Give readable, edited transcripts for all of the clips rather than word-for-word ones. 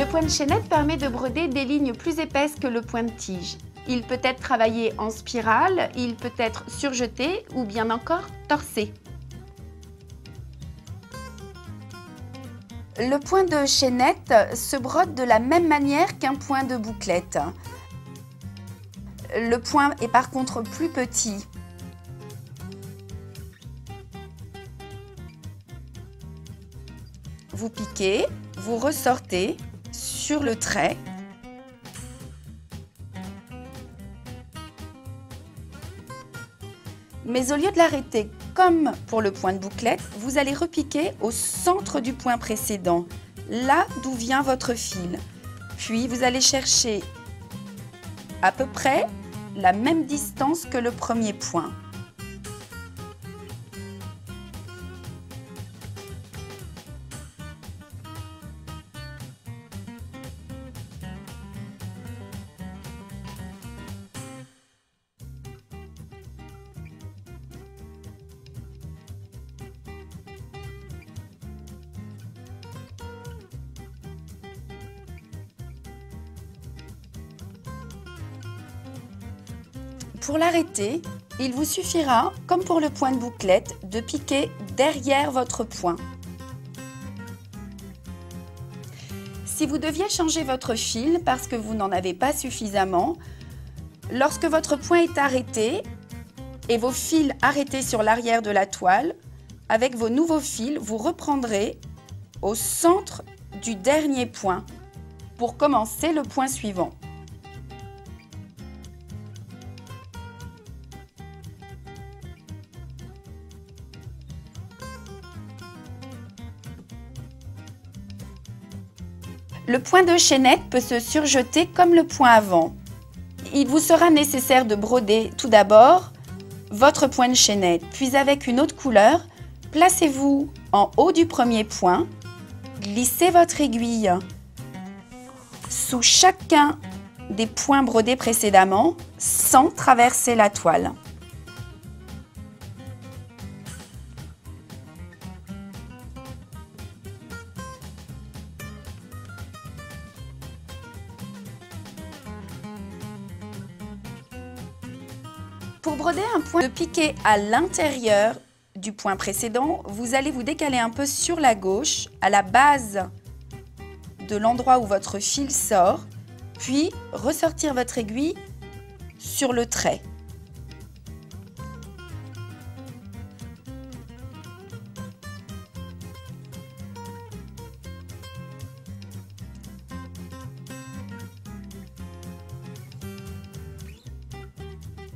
point de chaînette permet de broder des lignes plus épaisses que le point de tige. Il peut être travaillé en spirale, il peut être surjeté ou bien encore torsé. Le point de chaînette se brode de la même manière qu'un point de bouclette. Le point est par contre plus petit. Vous piquez, vous ressortez sur le trait. Mais au lieu de l'arrêter comme pour le point de bouclette, vous allez repiquer au centre du point précédent, là d'où vient votre fil. Puis vous allez chercher à peu près la même distance que le premier point. Pour l'arrêter, il vous suffira, comme pour le point de bouclette, de piquer derrière votre point. Si vous deviez changer votre fil parce que vous n'en avez pas suffisamment, lorsque votre point est arrêté et vos fils arrêtés sur l'arrière de la toile, avec vos nouveaux fils, vous reprendrez au centre du dernier point pour commencer le point suivant. Le point de chaînette peut se surjeter comme le point avant. Il vous sera nécessaire de broder tout d'abord votre point de chaînette, puis avec une autre couleur, placez-vous en haut du premier point, glissez votre aiguille sous chacun des points brodés précédemment sans traverser la toile. Pour broder un point de piqué à l'intérieur du point précédent, vous allez vous décaler un peu sur la gauche, à la base de l'endroit où votre fil sort, puis ressortir votre aiguille sur le trait.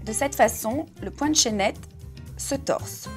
De cette façon, le point de chaînette se torse.